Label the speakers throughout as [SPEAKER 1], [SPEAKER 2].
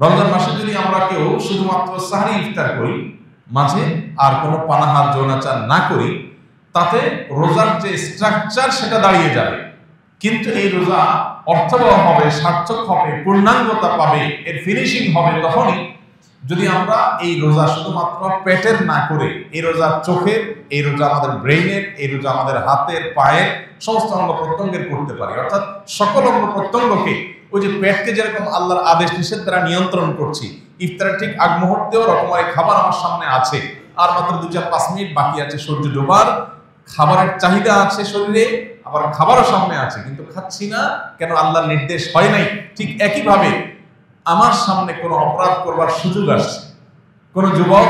[SPEAKER 1] রমজান মাসে যদি আমরা কেউ শুধুমাত্র সাহরি ইফতার করি, মাঝে আর কোনো পানাহার যৌনাচার না করি, তাতে রোজার যে স্ট্রাকচার সেটা দাঁড়িয়ে যাবে, কিন্তু এই রোজা অর্থবহ হবে, সার্থক হবে, পূর্ণাঙ্গতা পাবে, এর ফিনিশিং হবে তখনই যদি আমরা এই রোজা শুধুমাত্র পেটের না করে এই রোজা চোখের, এই রোজা আমাদের ব্রেইনের, এই রোজা আমাদের হাতের, পায়ের, সমস্ত অঙ্গ প্রত্যঙ্গের করতে পারি। অর্থাৎ সকল অঙ্গ প্রত্যঙ্গকে, ওই যে পেটকে যেরকম আল্লাহর আদেশ নিষেধ দ্বারা নিয়ন্ত্রণ করছি, ইফতারের ঠিক আগ মুহূর্তেও রকমারি খাবার আমার সামনে আছে, আর মাত্র 2-4-5 মিনিট বাকি আছে সূর্য ডোবার, খাবারের চাহিদা আছে শরীরে, আবার খাবারও সামনে আছে, কিন্তু খাচ্ছি না কেন? আল্লাহর নির্দেশ হয় নাই। ঠিক একইভাবে আমার সামনে কোনো অপরাধ করবার সুযোগ আসছে, কোন যুবক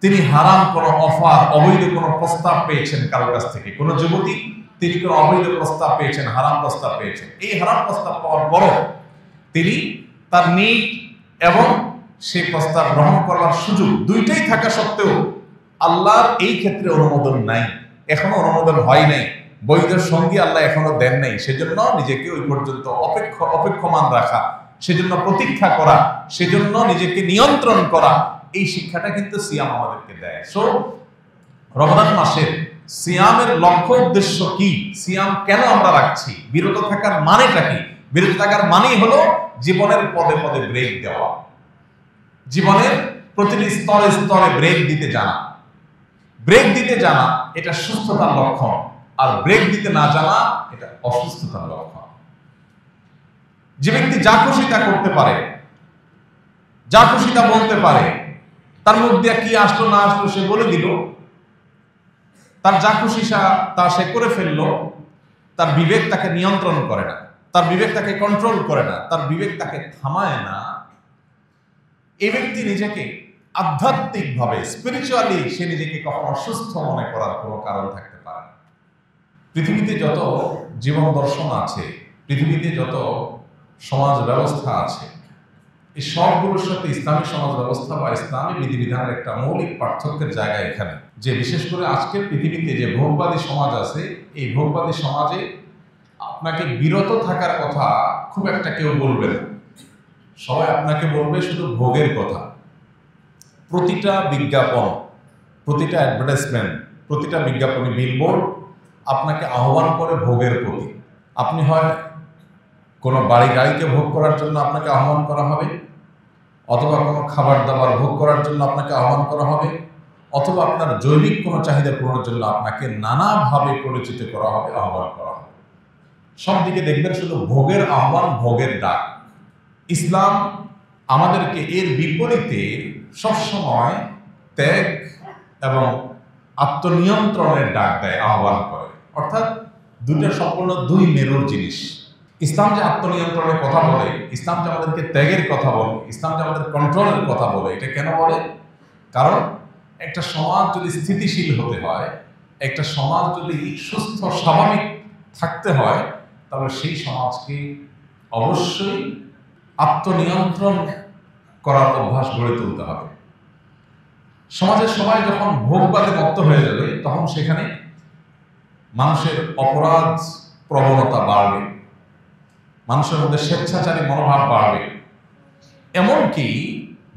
[SPEAKER 1] তিনি হারাম কোনো অফার, অবৈধ কোনো প্রস্তাব পেয়েছেন কারোর কাছ থেকে, কোন যুবতী তিনি কোনো অবৈধ প্রস্তাব পেয়েছেন, হারাম প্রস্তাব পেয়েছেন। এই হারাম প্রস্তাব পাওয়ার পরও তিনি তার নিট এবং সেই প্রস্তাব গ্রহণ করার সুযোগ দুইটাই থাকা সত্ত্বেও আল্লাহর এই ক্ষেত্রে অনুমোদন নাই, এখনো অনুমোদন হয় নাই, বৈধ সঙ্গী আল্লাহ এখনো দেন নাই, সেজন্য নিজেকে ওই পর্যন্ত অপেক্ষমান রাখা, সেজন্য প্রতীক্ষা করা, সেজন্য নিজেকে নিয়ন্ত্রণ করা, এই শিক্ষাটা কিন্তু সিয়াম আমাদেরকে দেয়। সো রমজান মাসের সিয়ামের লক্ষ্য উদ্দেশ্য কি? সিয়াম কেন আমরা রাখছি? বিরত থাকার মানেটা কি? বিরত থাকার মানেই হলো জীবনের পদে পদে ব্রেক দেওয়া, জীবনের প্রতিটি স্তরে স্তরে ব্রেক দিতে জানা। ব্রেক দিতে জানা এটা সুস্থতার লক্ষণ, আর ব্রেক দিতে না জানা এটা অসুস্থতার লক্ষণ। যে ব্যক্তি যা খুশি তা করতে পারে, যা খুশি তা বলতে পারে, তার মুখ দিয়ে কি আসলো না আসলো সে বলে দিল, তার যা খুশি তা সে করে ফেললো, তার বিবেক তাকে নিয়ন্ত্রণ করে না, তার বিবেক তাকে কন্ট্রোল করে না, তার বিবেক তাকে থামায় না, এই ব্যক্তি নিজেকে আধ্যাত্মিকভাবে, স্পিরিচুয়ালি সে নিজেকে কখনো সুস্থ মনে করার কোনো কারণ থাকতে পারে না। পৃথিবীতে যত জীবন দর্শন আছে, পৃথিবীতে যত সমাজ ব্যবস্থা আছে, এই সবগুলোর সাথে ইসলামী সমাজ ব্যবস্থা বা ইসলামী বিধিবিধানের একটা মৌলিক পার্থক্যের জায়গা এখানে, যে বিশেষ করে আজকের পৃথিবীতে যে ভোগবাদী সমাজ আছে, এই ভোগবাদী সমাজে আপনাকে বিরত থাকার কথা খুব একটা কেউ বলবে না, সবাই আপনাকে বলবে শুধু ভোগের কথা। প্রতিটা বিজ্ঞাপন, প্রতিটা অ্যাডভার্টাইজমেন্ট, প্রতিটা বিজ্ঞাপনী বিলবোর্ড আপনাকে আহ্বান করে ভোগের প্রতি। আপনি হয় কোনো গাড়িকে ভোগ করার জন্য আপনাকে আহ্বান করা হবে, অথবা কোনো খাবার দাবার ভোগ করার জন্য আপনাকে আহ্বান করা হবে, অথবা আপনার জৈবিক কোনো চাহিদা পূরণের জন্য আপনাকে নানাভাবে পরিচিত করা হবে, আহ্বান করা হবে। সব দিকে দেখবেন শুধু ভোগের আহ্বান, ভোগের ডাক। ইসলাম আমাদেরকে এর বিপরীতে সবসময় ত্যাগ এবং আত্মনিয়ন্ত্রণের ডাক দেয়, আহ্বান করে। অর্থাৎ দুইটা সম্পূর্ণ দুই মেরুর জিনিস। ইসলাম যে আত্মনিয়ন্ত্রণের কথা বলে, ইসলাম যে আমাদেরকে ত্যাগের কথা বলে, ইসলাম যে আমাদের কন্ট্রোলের কথা বলে, এটা কেন বলে? কারণ একটা সমাজ যদি স্থিতিশীল হতে হয়, একটা সমাজ যদি সুস্থ স্বাভাবিক থাকতে হয়, তাহলে সেই সমাজকে অবশ্যই আত্মনিয়ন্ত্রণ করার অভ্যাস গড়ে তুলতে হবে। সমাজের সবাই যখন ভোগবাদে মত্ত হয়ে যাবে, তখন সেখানে মানুষের অপরাধ প্রবণতা বাড়বে, মানুষের মধ্যে স্বেচ্ছাচারী মনোভাব বাড়বে, এমনকি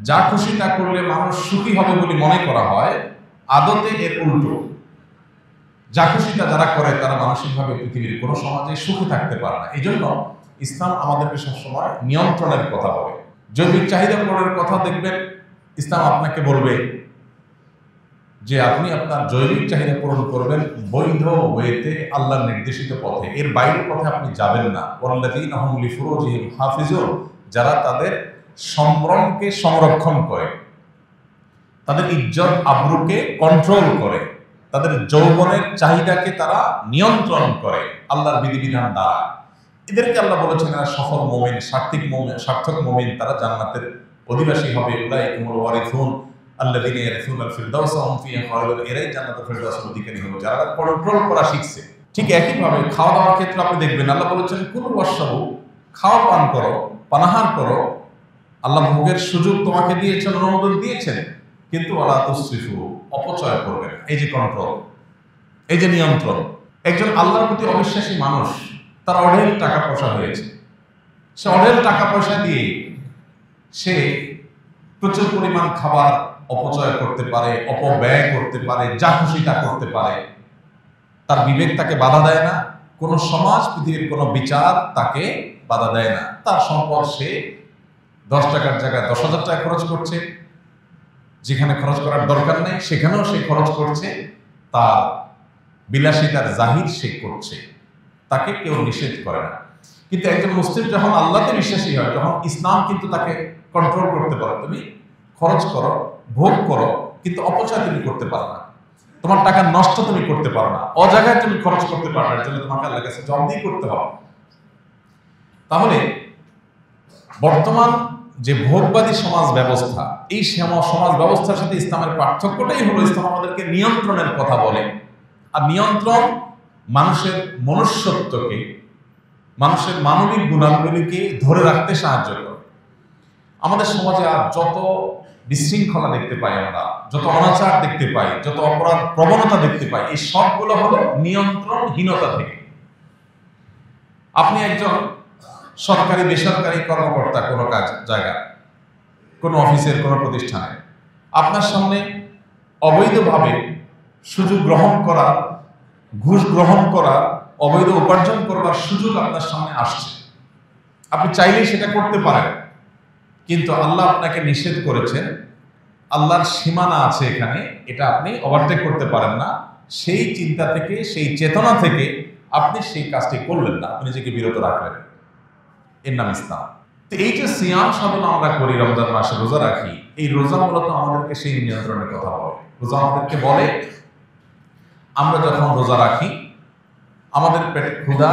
[SPEAKER 1] যা খুশি তা করলে মানুষ সুখী হবে বলে মনে করা হয়, আদতে এর উল্টো। যা খুশি তা যারা করে তারা মানসিকভাবে পৃথিবীর কোনো সমাজে সুখী থাকতে পারে না। এই জন্য ইসলাম আমাদেরকে সবসময় নিয়ন্ত্রণের কথা বলে। জৈবিক চাহিদা পূরণের কথা দেখবেন, ইসলাম আপনাকে বলবে যে আপনি আপনার জৈবিক চাহিদা পূরণ করবেন বৈধ ওয়েতে, আল্লাহর নির্দেশিত পথে, এর বাইরের পথে আপনি যাবেন না। ওয়াল্লাযীনা হুম লিফুরুজিহিম হাফিজুন, যারা তাদের সম্ভ্রমকে সংরক্ষণ করে, তাদের ইজ্জত আবরুকে কন্ট্রোল করে, তাদের যৌবনের চাহিদাকে তারা নিয়ন্ত্রণ করে আল্লাহর বিধিবিধান দ্বারা। এদেরকে আল্লাহ বলেছেন এরা সফল মুমিন, সার্থক মুমিন, তারা জান্নাতের অধিবাসী হবে। উলাইকুমুল ওয়ারিসুন আল্লাযীনা ইয়ারিসুনাল ফিরদাউসা হুম ফিহা খালিদুন, এরাই জান্নাতুল ফিরদাউসের অধিকারী হবে যারা কন্ট্রোল করা শিখছে। ঠিক একইভাবে খাওয়া দাওয়ার ক্ষেত্রে আপনি দেখবেন আল্লাহ বলেছেন কুলু ওয়াশরাবু, খাও পান করো, পানাহার করো, আল্লাহ ভোগের সুযোগ তোমাকে দিয়েছেন, অনুমোদন দিয়েছেন, কিন্তু ওয়ালা তুসরিফু, অপচয় করবে না। এই যে কন্ট্রোল, এই যে নিয়ন্ত্রণ। একজন আল্লাহর প্রতি অবিশ্বাসী মানুষ, তার অঢেল টাকা পয়সা হয়েছে, সে অঢেল টাকা পয়সা দিয়ে সে প্রচুর পরিমাণ খাবার অপচয় করতে পারে, অপব্যয় করতে পারে, যা খুশি তা করতে পারে। তার বিবেক তাকে বাধা দেয় না, কোন সমাজ, পৃথিবীর কোন বিচার তাকে বাধা দেয় না। তার সম্পদ সে 10 টাকার জায়গায় 10,000 টাকা খরচ করছে, যেখানে খরচ করার দরকার নেই সেখানেও সে খরচ করছে, তার বিলাসিতার জাহির সে করছে, তাকে কেউ নিষেধ করে না। কিন্তু একজন মুসলিম যখন আল্লাহতে বিশ্বাসী হয়, তখন ইসলাম কিন্তু তাকে কন্ট্রোল করতে পারে। তুমি খরচ করো, ভোগ করো, কিন্তু অপচয় তুমি করতে পারো না, তোমার টাকা নষ্ট তুমি করতে পারো না, অজায়গায় তুমি খরচ করতে পারো না, এর জন্য তোমাকে আল্লাহর কাছে জবাবদিহি করতে হবে। তাহলে বর্তমান যে ভোগবাদী সমাজ ব্যবস্থা, এই সমাজ ব্যবস্থার সাথে ইসলামের পার্থক্যটাই হলো, ইসলাম আমাদেরকে নিয়ন্ত্রণের কথা বলে। আর নিয়ন্ত্রণ মানুষের মনুষ্যত্বকে, মানুষের মানবিক গুণাবলীকে ধরে রাখতে সাহায্য করে। আমাদের সমাজে আর যত বিশৃঙ্খলা দেখতে পাই আমরা, যত অনাচার দেখতে পাই, যত অপরাধ প্রবণতা দেখতে পাই, এই সবগুলো হলো নিয়ন্ত্রণহীনতা থেকে। আপনি একজন সরকারি বেসরকারি কর্মকর্তা, কোনো কাজ জায়গায়, কোনো অফিসের কোনো প্রতিষ্ঠানে, আপনার সামনে অবৈধভাবে সুযোগ গ্রহণ করা, ঘুষ গ্রহণ করা, অবৈধ উপার্জন করবার সুযোগ আপনার সামনে আসছে। আপনি চাইলেই সেটা করতে পারেন, কিন্তু আল্লাহ আপনাকে নিষেধ করেছেন, আল্লাহর সীমানা আছে এখানে, এটা আপনি ওভারটেক করতে পারেন না। সেই চিন্তা থেকে, সেই চেতনা থেকে আপনি সেই কাজটি করলেন না, আপনি নিজেকে বিরত রাখলেন। এর নাম ইসলাম। তো এই যে সিয়াম সাধনা আমরা করি, রমজান মাসে রোজা রাখি, এই রোজা মূলত আমাদেরকে সেই নিয়ন্ত্রণের কথা বলে। রোজা আমাদেরকে বলে, আমরা যখন রোজা রাখি, আমাদের পেটে ক্ষুধা,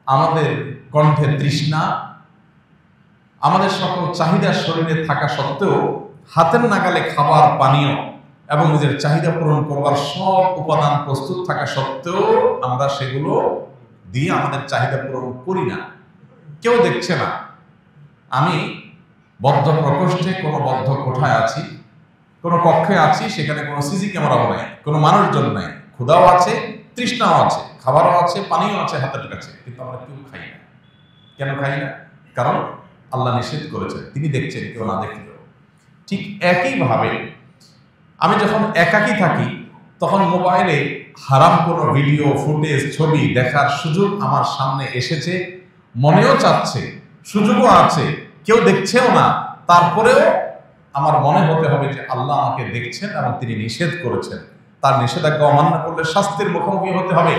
[SPEAKER 1] আমাদের কণ্ঠে তৃষ্ণা, আমাদের সকল চাহিদা শরীরে থাকা সত্ত্বেও, হাতের নাগালে খাবার, পানীয় এবং নিজের চাহিদা পূরণ করবার সব উপাদান প্রস্তুত থাকা সত্ত্বেও আমরা সেগুলো দিয়ে আমাদের চাহিদা পূরণ করি না। কেউ দেখছে না, আমি বদ্ধ প্রকোষ্ঠে, কোনো বদ্ধ কোঠায় আছি, কোনো কক্ষে আছি, সেখানে কোনো সিসি ক্যামেরাও নাই, কোনো মানুষজন নাই, ক্ষুধাও আছে, তৃষ্ণাও আছে, খাবারও আছে, পানিও আছে হাতের কাছে, কিন্তু আমরা কেউ খাই না। কেন খাই না? কারণ আল্লাহ নিষেধ করেছেন, তিনি দেখছেন, কেউ না দেখলেও। ঠিক একইভাবে আমি যখন একাকী থাকি, তখন মোবাইলে হারাম কোনো ভিডিও, ফুটেজ, ছবি দেখার সুযোগ আমার সামনে এসেছে, মনেও চাচ্ছে, সুযোগও আছে, কেউ দেখছেও না, তারপরেও আমার মনে হতে হবে যে আল্লাহ আমাকে দেখছেন এবং তিনি নিষেধ করেছেন, তার নিষেধাজ্ঞা অমান্য করলে শাস্তির মুখোমুখি হতে হবে।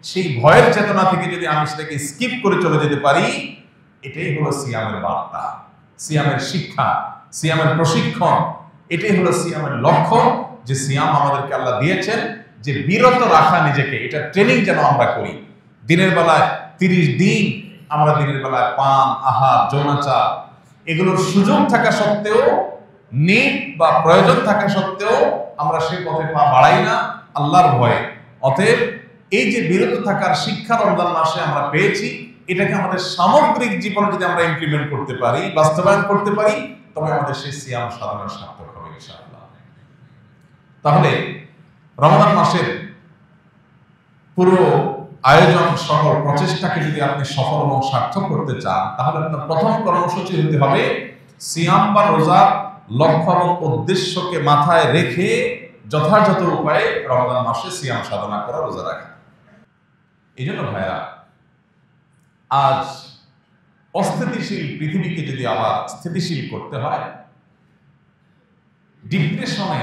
[SPEAKER 1] সেই ভয়ের চেতনা থেকে যদি আমি সেটাকে স্কিপ করে চলে যেতে পারি, এটাই হলো সিয়ামের বার্তা, সিয়ামের শিক্ষা, সিয়ামের প্রশিক্ষণ। এটাই হলো সিয়ামের লক্ষ্য, যে সিয়াম আমাদেরকে আল্লাহ দিয়েছেন, যে বিরত রাখা নিজেকে, এটা ট্রেনিং যেন আমরা করি। দিনের বেলায় 30 দিন আমরা দিনের বেলায় পান, আহার, যৌনাচার এগুলোর সুযোগ থাকা সত্ত্বেও, নিড বা প্রয়োজন থাকা সত্ত্বেও আমরা সেই পথে পা বাড়াই না আল্লাহর ভয়ে। অতএব এই যে বিরত থাকার শিক্ষা রমজান মাসে আমরা পেয়েছি, এটাকে আমাদের সামগ্রিক জীবনে যদি আমরা ইমপ্লিমেন্ট করতে পারি, বাস্তবায়ন করতে পারি, তবে আমাদের সেই সিয়াম সাধনা সার্থক হবে ইনশাআল্লাহ। তাহলে রমজান মাসের পুরো আয়োজন, সকল প্রচেষ্টাকে যদি আপনি সফল এবং সার্থক করতে চান, তাহলে আপনার প্রথম কর্মসূচি হতে হবে সিয়াম বা রোজার লক্ষ্য এবং উদ্দেশ্যকে মাথায় রেখে যথাযথ উপায়ে রমজান মাসে সিয়াম সাধনা করা, রোজা রাখা। এই জন্য ভাইরা, আজ অস্থিতিশীল পৃথিবীকে যদি আবার স্থিতিশীল করতে হয়, ডিপ্রেশনে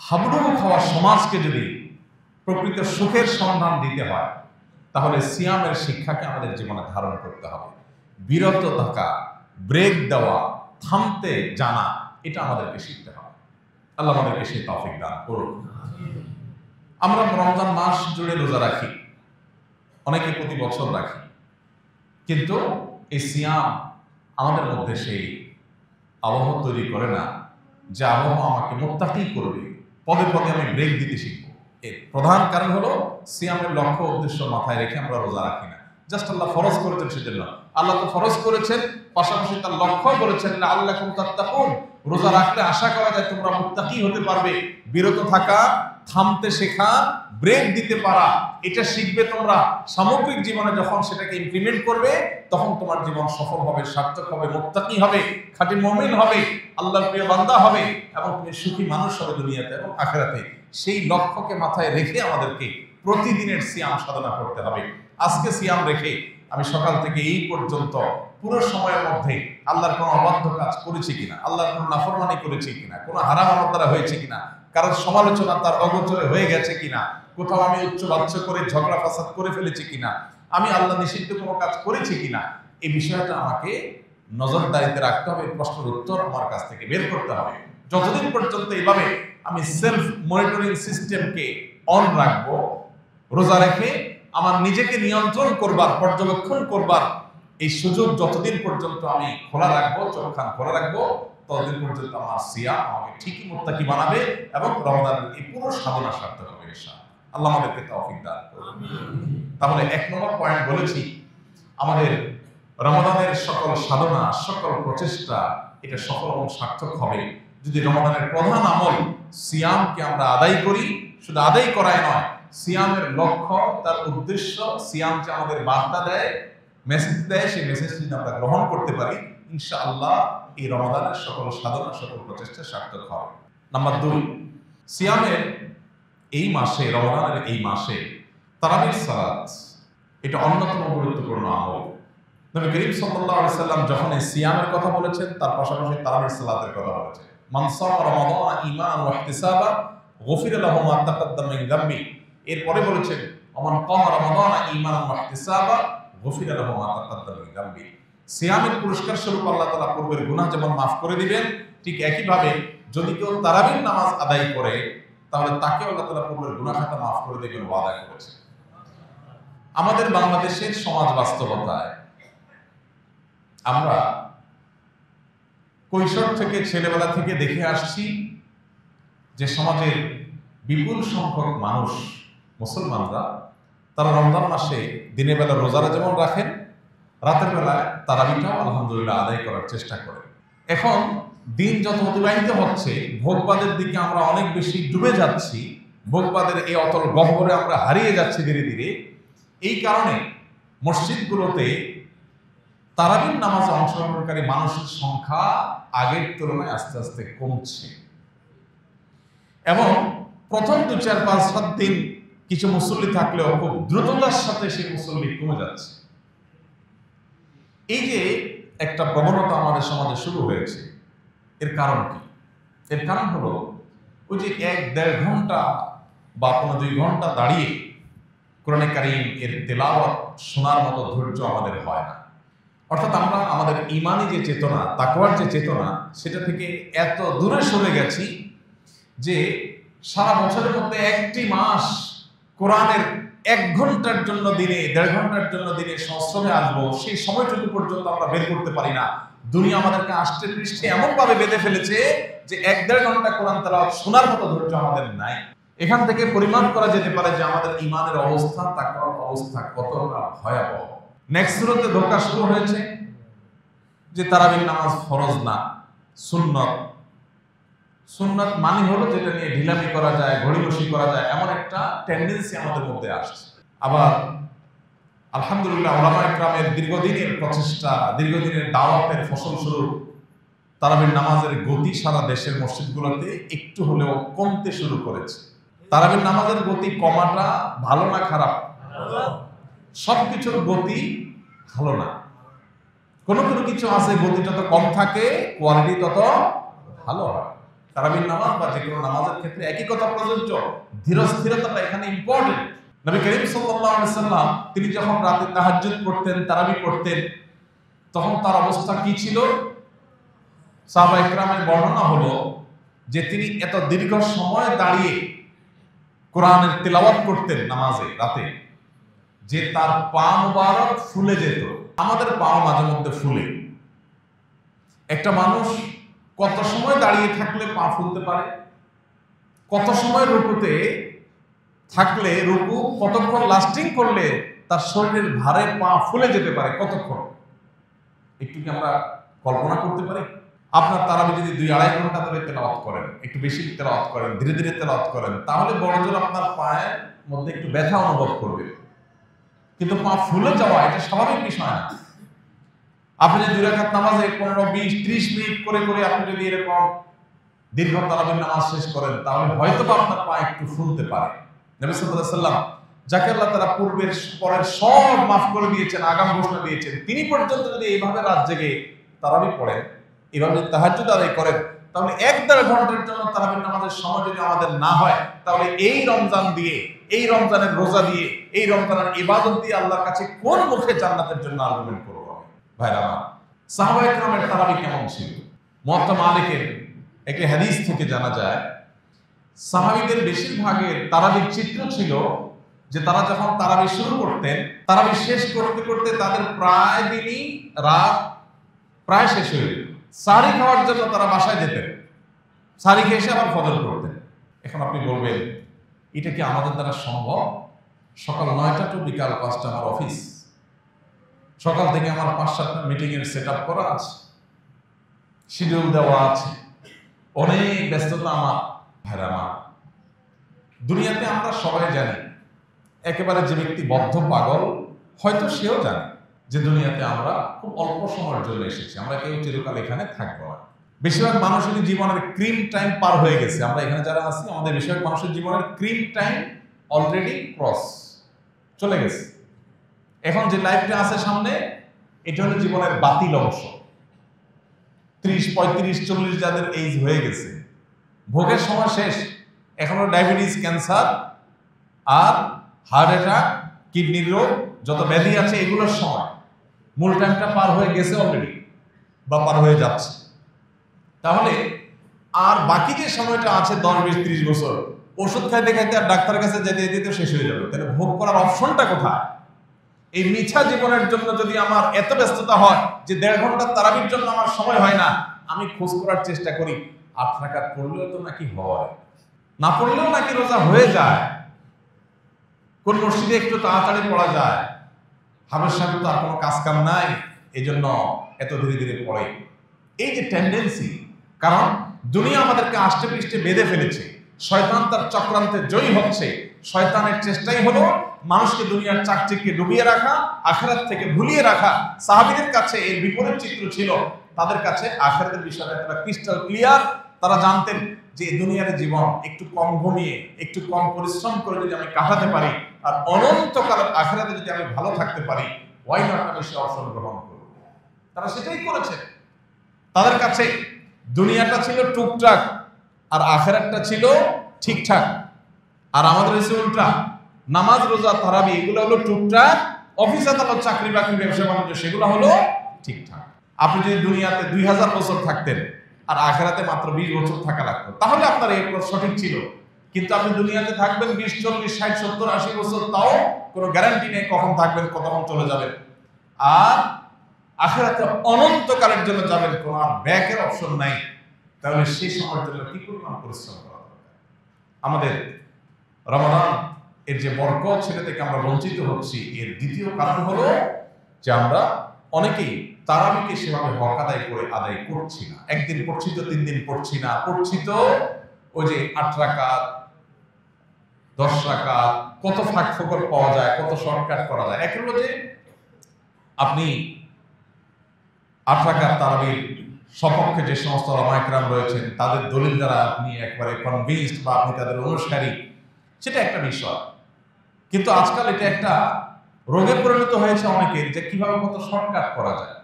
[SPEAKER 1] হাবুডুবু খাওয়া সমাজকে যদি প্রকৃত সুখের সন্ধান দিতে হয়, তাহলে সিয়ামের শিক্ষাকে আমাদের জীবনে ধারণ করতে হবে। বিরত থাকা, ব্রেক দেওয়া, থামতে জানা, এটা আমাদেরকে শিখতে হবে। আল্লাহ আমাদেরকে সেই তৌফিক দান করুন। আমরা রমজান মাস জুড়ে রোজা রাখি, অনেকে প্রতি বছর রাখি, কিন্তু এই সিয়াম আমাদের মধ্যে সেই আবহ তৈরি করে না যে আবহ আমাকে মুত্তাকি করবে, পদে পদে আমি ব্রেক দিতে শিখবো। এর প্রধান কারণ হলো সিয়ামের লক্ষ্য উদ্দেশ্য মাথায় রেখে আমরা রোজা রাখি না। জাস্ট আল্লাহ ফরজ করেছেন সেজন্য, আল্লাহ তো ফরজ করেছেন, পাশাপাশি তার লক্ষ্য বলেছেন আল্লাহকুম তাত্তাকুন, রোজা রাখলে আশা করা যায় তোমরা মুত্তাকি হতে পারবে। বিরত থাকা, থামতে শেখা, ব্রেক দিতে পারা, এটা শিখবে তোমরা। সামগ্রিক জীবনে যখন সেটাকে ইমপ্লিমেন্ট করবে, তখন তোমার জীবন সফল হবে, সার্থক হবে, মুত্তাকি হবে, খাঁটি মুমিন হবে, আল্লাহর প্রিয় বান্দা হবে, এবং তুমি সুখী মানুষ হবে দুনিয়াতে এবং আখিরাতে। সেই লক্ষ্যকে মাথায় রেখে আমাদেরকে প্রতিদিনের সিয়াম সাধনা করতে হবে। আজকে সিয়াম রেখে আমি সকাল থেকে এই পর্যন্ত পুরো সময়ের মধ্যে আল্লাহর কোনো অবাধ্য কাজ করেছি কিনা, আল্লাহর কোনো নাফরমানি করেছি কিনা, কোনো হারাম আমার দ্বারা হয়েছে কিনা, কারোর সমালোচনা তার অগোচরে হয়ে গেছে কিনা, কোথাও আমি উচ্চ বাচ্চ করে ঝগড়া ফাসাদ করে ফেলেছি কিনা, আমি আল্লাহ নিষিদ্ধ কোনো কাজ করেছি কিনা, এই বিষয়টা আমাকে নজরদারিতে রাখতে হবে। প্রশ্নের উত্তর আমার কাছ থেকে বের করতে হবে। যতদিন পর্যন্ত এইভাবে আমি সেলফ মনিটরিং সিস্টেমকে অন রাখবো, রোজা রেখে আমার নিজেকে নিয়ন্ত্রণ করবার, পর্যবেক্ষণ করবার এই সুযোগ যতদিন পর্যন্ত আমি খোলা রাখবো, চোখখান খোলা রাখবো, ততদিন পর্যন্ত আমার সিয়াম আমাকে ঠিকই মুত্তাকি বানাবে এবং রমাদানের এই পুরো সাধনা সার্থক হবে ইনশাআল্লাহ। আল্লাহ আমাদেরকে তৌফিক দান করুন। তাহলে 1 নম্বর পয়েন্ট বলেছি, আমাদের রমাদানের সকল সাধনা, সকল প্রচেষ্টা এটা সফল এবং সার্থক হবে যদি রমাদানের প্রধান আমল সিয়ামকে আমরা আদায় করি। শুধু আদায় করাই নয়, সিয়ামের লক্ষ্য, তার উদ্দেশ্য, সিয়াম যে আমাদের বার্তা দেয়, মেসেজ দেয়, সেই মেসেজটি আমরা গ্রহণ করতে পারি, ইনশাআল্লাহ এই রমাদানের সকল সাধনা, সকল প্রচেষ্টা সার্থক হবে। নাম্বার 2, সিয়ামের এই মাসে, রমাদানের এই মাসে তারাবির সালাত এটা অন্যতম গুরুত্বপূর্ণ আমল। নবী করিম সাল্লাল্লাহু আলাইহি সাল্লাম যখন এই সিয়ামের কথা বলেছেন, তার পাশাপাশি তারাবির সালাতের কথা বলেছেন। মান সামা রমাদান ঈমানান ওয়া ইহতিসাবান গুফিরা লাহু মা তাকাদ্দামা মিন যামবি। এরপরে বলেছেন ওমান কামা রমাদান ঈমানান ওয়া ইহতিসাবান গুফিরা লাহু মা তাকাদ্দামা মিন যামবি। সিয়ামের পুরস্কার স্বরূপ আল্লাহ তাআলা পূর্বের গুনাহ যেমন মাফ করে দিবেন, ঠিক একই ভাবে যদি কেউ তারাবির নামাজ আদায় করে, তাহলে তাকে আল্লাহ তাআলা পূর্বের গুনাহ খাতা মাফ করে দেবেন ওয়াদা করেছেন। আমাদের বাংলাদেশের সমাজ বাস্তবতায় আমরা কৈশোর থেকে, ছেলেবেলা থেকে দেখে আসছি যে সমাজের বিপুল সংখ্যক মানুষ, মুসলমানরা, তারা রমজান মাসে দিনের বেলা রোজারা যেমন রাখেন, রাতের বেলায় তারাবিটাও আলহামদুলিল্লাহ আদায় করার চেষ্টা করেন। এখন দিন যত অতিবাহিত হচ্ছে, ভোগবাদের দিকে আমরা অনেক বেশি ডুবে যাচ্ছি, ভোগবাদের এই অতল গহ্বরে আমরা হারিয়ে যাচ্ছি ধীরে ধীরে। এই কারণে মসজিদগুলোতে তারাবির নামাজে অংশগ্রহণকারী মানুষের সংখ্যা আগের তুলনায় আস্তে আস্তে কমছে, এবং প্রথম 2, 4, 5, 7 দিন কিছু মুসল্লি থাকলেও খুব দ্রুততার সাথে সেই মুসল্লি কমে যাচ্ছে। এই যে একটা প্রবণতা আমাদের সমাজে শুরু হয়েছে, এর কারণ কি? এর কারণ হলো ওই যে 1-1.5 ঘন্টা বা 2 ঘন্টা দাঁড়িয়ে কোরআনে কারীম এর তেলাওয়াত শোনার মতো ধৈর্য আমাদের হয় না। অর্থাৎ আমরা আমাদের ঈমানি যে চেতনা, তাকওয়ার যে চেতনা, সেটা থেকে এত দূরে সরে গেছি যে সারা বছরের মধ্যে একটি মাস কোরআনের 1 ঘন্টার জন্য দিনে, 1.5 ঘন্টার জন্য দিনে সংস্রবে আসবো, সেই সময়টুকু পর্যন্ত আমরা বের করতে পারি না। দুনিয়া আমাদেরকে আষ্টে পৃষ্ঠে এমন ভাবে বেঁধে ফেলেছে যে 1-1.5 ঘন্টা কোরআন তেলাওয়াত শোনার মতো ধৈর্য আমাদের নাই। এখান থেকে পরিমাপ করা যেতে পারে যে আমাদের ঈমানের অবস্থা, তাকওয়ার অবস্থা কতটা ভয়াবহ। নেক্সট সূরাতে ধোঁকা শুরু হয়েছে যে তারাবির নামাজ ফরজ না, সুন্নত। সুন্নাত মানে হলো যেটা নিয়ে ঢিলামি করা যায়, ঘড়িবসি করা যায়, এমন একটা টেন্ডেন্সি আমাদের মধ্যে আসছে। আবার আলহামদুলিল্লাহ উলামায়ে কেরামের দীর্ঘদিনের প্রচেষ্টা, দীর্ঘদিনের দাওয়াতের ফসলস্বরূপ তারাবির নামাজের গতি সারা দেশের মসজিদগুলোতে একটু হলেও কমতে শুরু করেছে। তারাবির নামাজের গতি কমাটা ভালো না খারাপ? সবকিছুর গতি ভালো না। কোনো কোনো কিছু আছে গতি যত কম থাকে কোয়ালিটি তত ভালো হয়। তারাবির নামাজ বা যে কোনো নামাজের ক্ষেত্রে একই কথা প্রযোজ্য, ধীরস্থিরতাটা এখানে ইম্পর্টেন্ট। নবী করিম সাল্লাল্লাহু আলাইহি সাল্লাম তিনি যখন রাতে তাহাজ্জুদ পড়তেন, তারাবি পড়তেন, তখন তার অবস্থা কি ছিল? সাহাবায়ে কেরামের বর্ণনা হলো যে তিনি এত দীর্ঘ সময় দাঁড়িয়ে কোরআনের তেলাওয়াত করতেন নামাজে রাতে, যে তার পা মুবারক ফুলে যেত। আমাদের পা মাঝে মধ্যে ফুলে। একটা মানুষ কত সময় দাঁড়িয়ে থাকলে পা ফুলতে পারে? কত সময় রুকুতে থাকলে, রুকু কতক্ষণ লাস্টিং করলে তার শরীরের ভারে পা ফুলে যেতে পারে? কতক্ষণ? একটু কি আমরা কল্পনা করতে পারি? আপনার তারাবি যদি 2-2.5 ঘন্টা ধরে তেলাওয়াত করেন, একটু বেশি তেলাওয়াত করেন, ধীরে ধীরে তেলাওয়াত করেন, তাহলে বড়জোর আপনার পায়ে মধ্যে একটু ব্যথা অনুভব করবে, কিন্তু পা ফুলে যাওয়া এটা স্বাভাবিক বিষয় না। আপনি যদি 2 রাকাত নামাজে 15, 20, 30 মিনিট করে করে আপনি যদি এরকম দীর্ঘ তারাবির নামাজ শেষ করেন, তাহলে হয়তো আপনার পা একটু ফুলতে পারে। নবী সাল্লাল্লাহু আলাইহি ওয়াসাল্লাম যাকে আল্লাহ তাআলা পূর্বের পরের সব মাফ করে দিয়েছেন, আগাম ঘোষণা দিয়েছেন, তিনি পর্যন্ত যদি এইভাবে রাত জেগে তারাবি পড়েন, এইভাবে তাহাজ্জুদ আদায় করেন, তাহলে 1-1.5 ঘন্টার জন্য তারাবির নামাজের সময় যদি আমাদের না হয়, তাহলে এই রমজান দিয়ে, এই রমজানের রোজা দিয়ে, এই রমজানের ইবাদত দিয়ে আল্লাহর কাছে কোন মুখে জান্নাতের জন্য আর্গুমেন্ট করব? ভাইরা আমার, সাহাবায়ে কেরামের তারাবি কেমন ছিল? মুয়াত্তা মালিকের একটি হাদিস থেকে জানা যায়, সাহাবীদের বেশিরভাগের তারাবির চিত্র ছিল যে তারা যখন তারাবি শুরু করতেন, তারাবি শেষ করতে করতে তাদের প্রায় দিনই রাত প্রায় শেষ হয়ে যেত। সাহরি খাওয়ার জন্য তারা বাসায় যেতেন, সাহরি খেয়ে এসে আবার ফজর করতেন। এখন আপনি বলবেন, এটা কি আমাদের দ্বারা সম্ভব? সকাল 9টা টু বিকাল 5টা আমার অফিস, সকাল থেকে আমার 5-7টা মিটিং এর সেট আপ করা আছে, শিডিউল দেওয়া আছে, অনেক ব্যস্ততা আমার। ভাইরা আমার, দুনিয়াতে আমরা সবাই জানি, একেবারে যে ব্যক্তি বদ্ধ পাগল হয়তো সেও জানে যে দুনিয়াতে আমরা খুব অল্প সময়ের জন্য এসেছি, আমরা কেউ চিরকাল এখানে থাকবো না। বেশিরভাগ মানুষের জীবনের ক্রিম টাইম পার হয়ে গেছে। আমরা এখানে যারা আছি, আমাদের বেশিরভাগ মানুষের জীবনের ক্রিম টাইম অলরেডি ক্রস চলে গেছে। এখন যে লাইফটা আছে সামনে, এটা হলো জীবনের বাতিল অংশ। 30, 35, 40 যাদের এইজ হয়ে গেছে, ভোগের সময় শেষ। এখন ডায়াবেটিস, ক্যান্সার আর হার্ট অ্যাটাক, কিডনির রোগ, যত ব্যাধি আছে এগুলোর সময়। মূল টাইমটা পার হয়ে গেছে অলরেডি, বা পার হয়ে যাচ্ছে। তাহলে আর বাকি যে সময়টা আছে 10, 20, 30 বছর, ওষুধ খাইতে খাইতে আর ডাক্তারের কাছে যেতে যেতে তো শেষ হয়ে যাবে। তাহলে ভোগ করার অপশনটা কোথায়? এই মিছা জীবনের জন্য যদি আমার এত ব্যস্ততা হয় যে 1.5 ঘন্টা তারাবির জন্য আমার সময় হয় না, আমি খোঁজ করার চেষ্টা করি 8 রাকাত পড়লেও তো নাকি হয়, না পড়লেও নাকি রোজা হয়ে যায়, কোন মসজিদে একটু তাড়াতাড়ি পড়া যায়, হাবের সাহেব তো আর কোনো কাজ কাম নাই, এই জন্য এত ধীরে ধীরে পড়ে। এই যে টেন্ডেন্সি, কারণ দুনিয়া আমাদেরকে আষ্টে পৃষ্ঠে বেঁধে ফেলেছে, শয়তান তার চক্রান্তে জয়ী হচ্ছে। শয়তানের চেষ্টাই হলো মানুষকে দুনিয়ার চাকচিক্যে ডুবিয়ে রাখা, আখিরাত থেকে ভুলিয়ে রাখা। সাহাবীদের কাছে এর বিপরীত চিত্র ছিল। তাদের কাছে আখিরাতের বিষয়টা একটা ক্রিস্টাল ক্লিয়ার। তারা জানতেন যে দুনিয়ার জীবন একটু কম ঘুমিয়ে, একটু কম পরিশ্রম করে যদি আমি কাটাতে পারি, আর অনন্তকালের আখিরাতে যদি আমি ভালো থাকতে পারি, ওয়াই নট আমি সে অবসর গ্রহণ করব। তারা সেটাই করেছে। তাদের কাছে দুনিয়াটা ছিল টুকটাক, আর আখিরাতটা ছিল ঠিকঠাক। আর আমাদের এসে উল্টা, নামাজ, রোজা, তারাবি এগুলো হলো টুকটাক, অফিস আদালত, চাকরি বাকরি, ব্যবসা বাণিজ্য সেগুলো হলো ঠিকঠাক। আপনি যদি দুনিয়াতে 2000 বছর থাকতেন আর আখিরাতে মাত্র 20 বছর থাকা লাগতো, তাহলে আপনার এই সঠিক ছিল। কিন্তু আপনি দুনিয়াতে থাকবেন 20, 40, 60, 70, 80 বছর, তাও কোনো গ্যারান্টি নেই কখন থাকবেন, কতক্ষণ চলে যাবেন। আর আখিরাতে অনন্তকালের জন্য যাবেন, কোনো আর ব্যাকের অপশন নাই। তাহলে সেই সময়ের জন্য কি পরিমাণ পরিশ্রম করা দরকার। আমাদের রমাদান এর যে বরকত, সেটা থেকে আমরা বঞ্চিত হচ্ছি। এর দ্বিতীয় কারণ হলো যে আমরা অনেকেই তারাবিকে সেভাবে হক আদায় করছি না। একদিন পড়ছি তো 3 দিন পড়ছি না, পড়ছি তো ওই যে 8 রাকাত, 10 রাকাত, কত ফাঁক ফোকর পাওয়া যায়, কত শর্টকাট করা যায়। এক হলো যে আপনি 8 রাকাত তারাবির সপক্ষে যে সমস্ত ওলামায়ে কেরাম রয়েছেন, তাদের দলিল দ্বারা আপনি একবারে কনভিন্সড বা আপনি তাদের অনুসারী, সেটা একটা বিষয়। কিন্তু আজকাল এটা একটা রোগে পরিণত হয়েছে অনেকের, যে কিভাবে কত শর্টকাট করা যায়।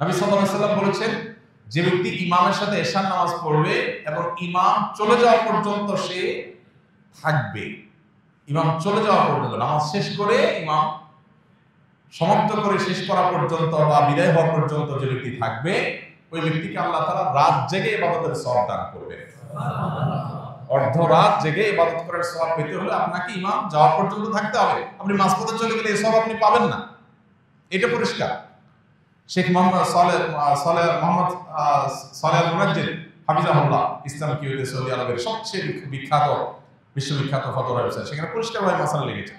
[SPEAKER 1] নবী সাল্লাল্লাহু আলাইহি ওয়াসাল্লাম বলেছেন, যে ব্যক্তি ইমামের সাথে এশার নামাজ পড়বে এবং ইমাম চলে যাওয়া পর্যন্ত সে থাকবে, ইমাম চলে যাওয়া পর্যন্ত, নামাজ শেষ করে ইমাম সমাপ্ত করে শেষ করা পর্যন্ত বা বিদায় হওয়া পর্যন্ত যে ব্যক্তি থাকবে, ওই ব্যক্তিকে আল্লাহ তাআলা রাত জেগে ইবাদতের সওয়াব দান করবে। অর্ধ রাত জেগে ইবাদত করার সওয়াব পেতে হলে আপনাকে ইমাম যাওয়া পর্যন্ত থাকতে হবে। আপনি মাঝপথে চলে গেলে এই সওয়াব আপনি পাবেন না, এটা পরিষ্কার। শেখ মোহাম্মদ সালেহ আল মুনাজ্জির হাফিজাহুল্লাহ, ইসলামিক ইউনিভার্সিটি সৌদি আরবের সবচেয়ে বিখ্যাত, বিশ্ববিখ্যাত ফতোয়া ওয়েবসাইট, সেখানে পরিষ্কারভাবে মাসালা লিখেছে,